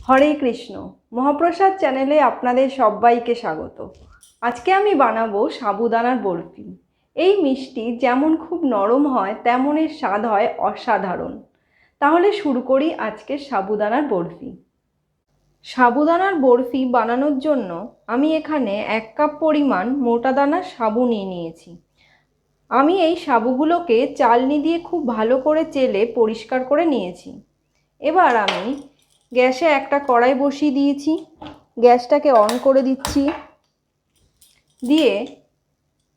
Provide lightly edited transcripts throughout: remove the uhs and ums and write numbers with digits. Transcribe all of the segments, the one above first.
হরে কৃষ্ণ। মহাপ্রসাদ চ্যানেলে আপনাদের সবাইকে স্বাগত। আজকে আমি বানাবো সাবুদানার বরফি। এই মিষ্টি যেমন খুব নরম হয় তেমন এর স্বাদ হয় অসাধারণ। তাহলে শুরু করি আজকের সাবুদানার বরফি। সাবুদানার বরফি বানানোর জন্য আমি এখানে 1 কাপ পরিমাণ মোটা দানার সাবু নিয়েছি। আমি এই সাবুগুলোকে চালনি দিয়ে খুব ভালো করে চেলে পরিষ্কার করে নিয়েছি। এবার আমি গ্যাসে একটা কড়াই বসিয়ে দিয়েছি, গ্যাসটাকে অন করে দিচ্ছি। দিয়ে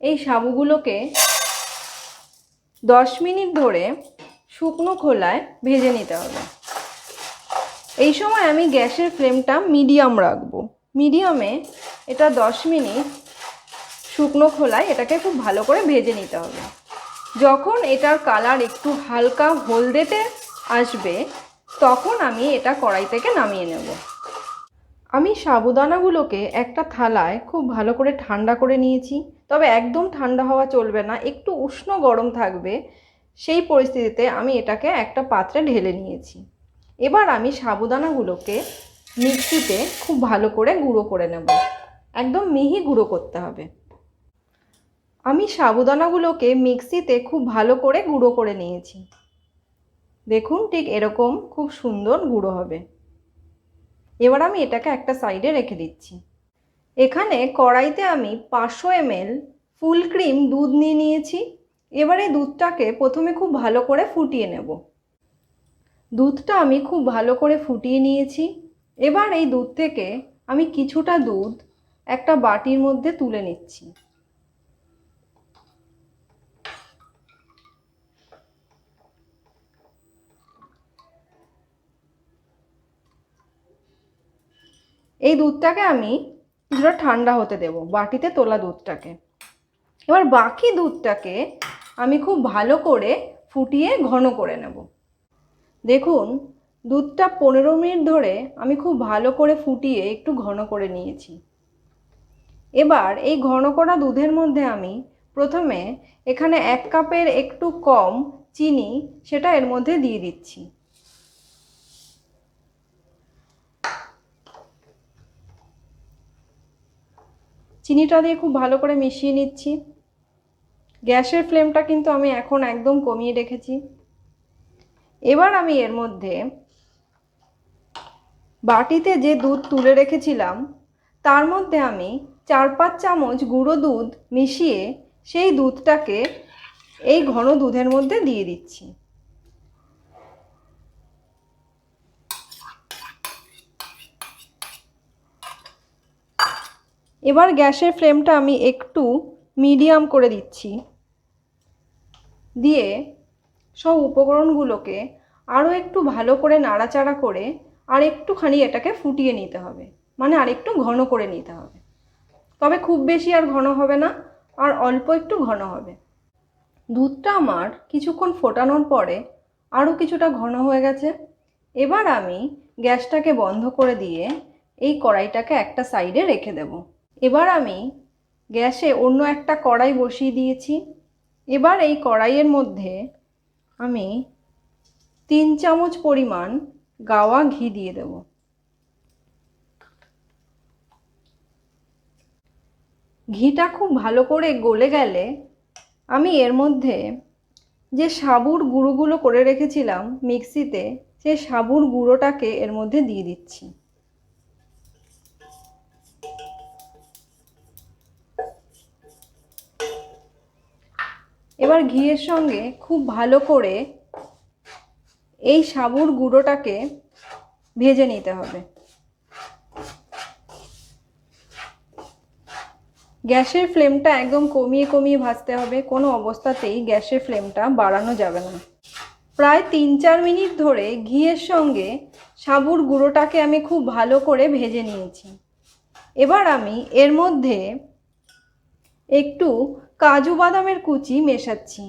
এই সাবুগুলোকে 10 মিনিট ধরে শুকনো খোলায় ভেজে নিতে হবে। এই সময় আমি গ্যাসের ফ্লেমটা মিডিয়াম রাখবো। মিডিয়ামে এটা 10 মিনিট শুকনো খোলায় এটাকে খুব ভালো করে ভেজে নিতে হবে। যখন এটার কালার একটু হালকা হলদেটে আসবে তখন আমি এটা কড়াই থেকে নামিয়ে নেব। আমি সাবুদানাগুলোকে একটা থালায় খুব ভালো করে ঠান্ডা করে নিয়েছি, তবে একদম ঠান্ডা হওয়া চলবে না, একটু উষ্ণ গরম থাকবে। সেই পরিস্থিতিতে আমি এটাকে একটা পাত্রে ঢেলে নিয়েছি। এবার আমি সাবুদানাগুলোকে মিক্সিতে খুব ভালো করে গুঁড়ো করে নেব। একদম মিহি গুঁড়ো করতে হবে। আমি সাবুদানাগুলোকে মিক্সিতে খুব ভালো করে গুঁড়ো করে নিয়েছি। দেখুন, ঠিক এরকম খুব সুন্দর গুঁড়ো হবে। এবার আমি এটাকে একটা সাইডে রেখে দিচ্ছি। এখানে কড়াইতে আমি 500 ml ফুল ক্রিম দুধ নিয়েছি। এবার এই দুধটাকে প্রথমে খুব ভালো করে ফুটিয়ে নেব। দুধটা আমি খুব ভালো করে ফুটিয়ে নিয়েছি। এবার এই দুধ থেকে আমি কিছুটা দুধ একটা বাটির মধ্যে তুলে নিচ্ছি। এই দুধটাকে আমি কিছুটা ঠান্ডা হতে দেব, বাটিতে তোলা দুধটাকে। এবার বাকি দুধটাকে আমি খুব ভালো করে ফুটিয়ে ঘন করে নেব। দেখুন, দুধটা 15 মিনিট ধরে আমি খুব ভালো করে ফুটিয়ে একটু ঘন করে নিয়েছি। এবার এই ঘন করা দুধের মধ্যে আমি প্রথমে এখানে 1 কাপের একটু কম চিনি সেটা এর মধ্যে দিয়ে দিচ্ছি। চিনিটা দিয়ে খুব ভালো করে মিশিয়ে নিচ্ছি। গ্যাসের ফ্লেমটা কিন্তু আমি এখন একদম কমিয়ে রেখেছি। এবার আমি এর মধ্যে বাটিতে যে দুধ তুলে রেখেছিলাম তার মধ্যে আমি 4-5 চামচ গুঁড়ো দুধ মিশিয়ে সেই দুধটাকে এই ঘন দুধের মধ্যে দিয়ে দিচ্ছি। এবার গ্যাসের ফ্লেমটা আমি একটু মিডিয়াম করে দিচ্ছি। দিয়ে সব উপকরণগুলোকে আরও একটু ভালো করে নাড়াচাড়া করে আর একটুখানি এটাকে ফুটিয়ে নিতে হবে, মানে আর একটু ঘন করে নিতে হবে। তবে খুব বেশি আর ঘন হবে না, আর অল্প একটু ঘন হবে। দুধটা আমার কিছুক্ষণ ফোটানোর পরে আরও কিছুটা ঘন হয়ে গেছে। এবার আমি গ্যাসটাকে বন্ধ করে দিয়ে এই কড়াইটাকে একটা সাইডে রেখে দেব। এবার আমি গ্যাসে অন্য একটা কড়াই বসিয়ে দিয়েছি। এবার এই কড়াইয়ের মধ্যে আমি 3 চামচ পরিমাণ গাওয়া ঘি দিয়ে দেব। ঘিটা খুব ভালো করে গলে গেলে আমি এর মধ্যে যে সাবুর গুঁড়োগুলো করে রেখেছিলাম মিক্সিতে, সেই সাবুর গুঁড়োটাকে এর মধ্যে দিয়ে দিচ্ছি। এবার ঘিয়ের সঙ্গে খুব ভালো করে এই সাবুর গুঁড়োটাকে ভেজে নিতে হবে। গ্যাসের ফ্লেমটা একদম কমিয়ে কমিয়ে ভাজতে হবে, কোনো অবস্থাতেই গ্যাসের ফ্লেমটা বাড়ানো যাবে না। প্রায় 3-4 মিনিট ধরে ঘিয়ের সঙ্গে সাবুর গুঁড়োটাকে আমি খুব ভালো করে ভেজে নিয়েছি। এবার আমি এর মধ্যে একটু কাজু বাদামের কুচি মেশাচ্ছি।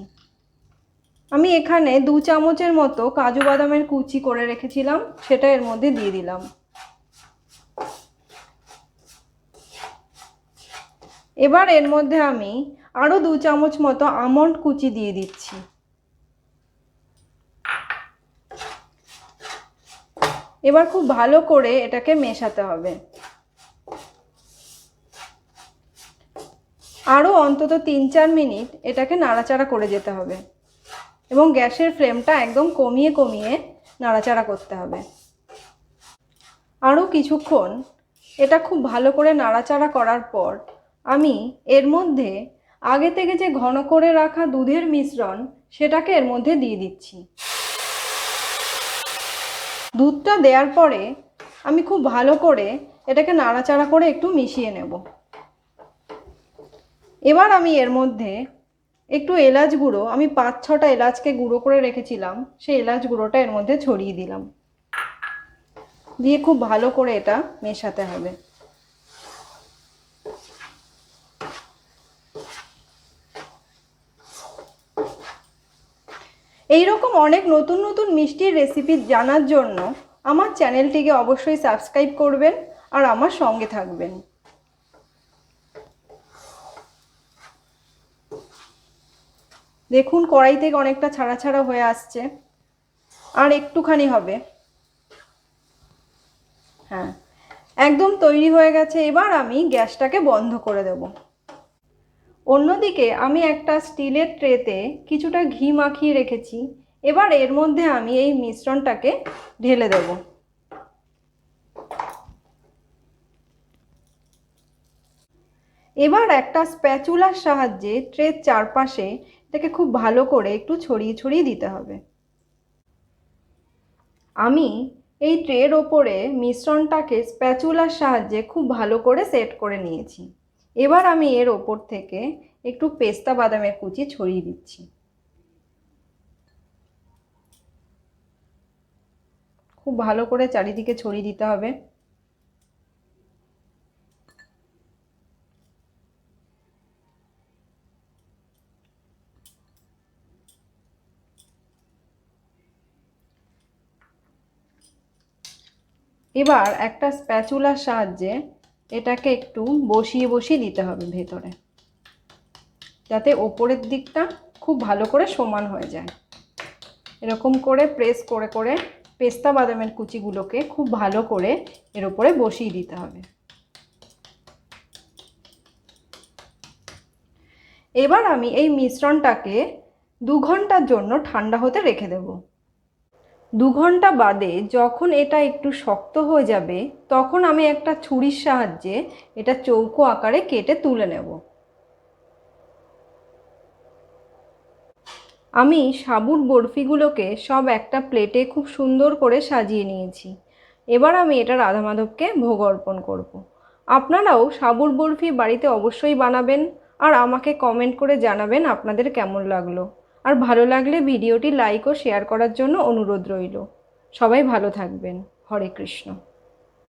আমি এখানে 2 চামচের মতো কাজু বাদামের কুচি করে রেখেছিলাম, সেটা এর মধ্যে দিয়ে দিলাম। এবার এর মধ্যে আমি আরও 2 চামচ মতো আমন্ড কুচি দিয়ে দিচ্ছি। এবার খুব ভালো করে এটাকে মেশাতে হবে। আরও অন্তত 3-4 মিনিট এটাকে নাড়াচাড়া করে যেতে হবে এবং গ্যাসের ফ্লেমটা একদম কমিয়ে কমিয়ে নাড়াচাড়া করতে হবে। আরও কিছুক্ষণ এটা খুব ভালো করে নাড়াচাড়া করার পর আমি এর মধ্যে আগে থেকে যে ঘন করে রাখা দুধের মিশ্রণ সেটাকে এর মধ্যে দিয়ে দিচ্ছি। দুধটা দেওয়ার পরে আমি খুব ভালো করে এটাকে নাড়াচাড়া করে একটু মিশিয়ে নেব। এবার আমি এর মধ্যে একটু এলাচ গুঁড়ো, আমি 5-6টা এলাচকে গুঁড়ো করে রেখেছিলাম, সেই এলাচ গুঁড়োটা এর মধ্যে ছড়িয়ে দিলাম। দিয়ে খুব ভালো করে এটা মেশাতে হবে। এইরকম অনেক নতুন নতুন মিষ্টির রেসিপি জানার জন্য আমার চ্যানেলটিকে অবশ্যই সাবস্ক্রাইব করবেন আর আমার সঙ্গে থাকবেন। দেখুন কড়াই থেকে অনেকটা ছাড়া ছাড়া হয়ে আসছে, আর একটুখানি হবে। হ্যাঁ, একদম তৈরি হয়ে গেছে। এবার আমি গ্যাসটাকে বন্ধ করে দেব। অন্যদিকে আমি একটা স্টিলের ট্রেতে কিছুটা ঘি মাখিয়ে রেখেছি। এবার এর মধ্যে আমি এই মিশ্রণটাকে ঢেলে দেব। এবার একটা স্প্যাচুলার সাহায্যে ট্রের চারপাশে এটাকে খুব ভালো করে একটু ছড়িয়ে ছড়িয়ে দিতে হবে। আমি এই ট্রের ওপরে মিশ্রণটাকে স্প্যাচুলার সাহায্যে খুব ভালো করে সেট করে নিয়েছি। এবার আমি এর ওপর থেকে একটু পেস্তা বাদামের কুচি ছড়িয়ে দিচ্ছি। খুব ভালো করে চারিদিকে ছড়িয়ে দিতে হবে। এবার একটা স্প্যাচুলার সাহায্যে এটাকে একটু বসিয়ে বসিয়ে দিতে হবে ভেতরে, যাতে ওপরের দিকটা খুব ভালো করে সমান হয়ে যায়। এরকম করে প্রেস করে করে পেস্তা বাদামের কুচিগুলোকে খুব ভালো করে এর উপরে বসিয়ে দিতে হবে। এবার আমি এই মিশ্রণটাকে 2 ঘন্টার জন্য ঠান্ডা হতে রেখে দেব। 2 ঘন্টা বাদে যখন এটা একটু শক্ত হয়ে যাবে তখন আমি একটা ছুরির সাহায্যে এটা চৌকো আকারে কেটে তুলে নেব। আমি সাবুর বরফিগুলোকে সব একটা প্লেটে খুব সুন্দর করে সাজিয়ে নিয়েছি। এবার আমি এটা রাধা মাধবকে ভোগ অর্পণ করব। আপনারাও সাবুর বরফি বাড়িতে অবশ্যই বানাবেন আর আমাকে কমেন্ট করে জানাবেন আপনাদের কেমন লাগলো। আর ভালো লাগলে ভিডিওটি লাইক ও শেয়ার করার জন্য অনুরোধ রইল। সবাই ভালো থাকবেন। হরে কৃষ্ণ।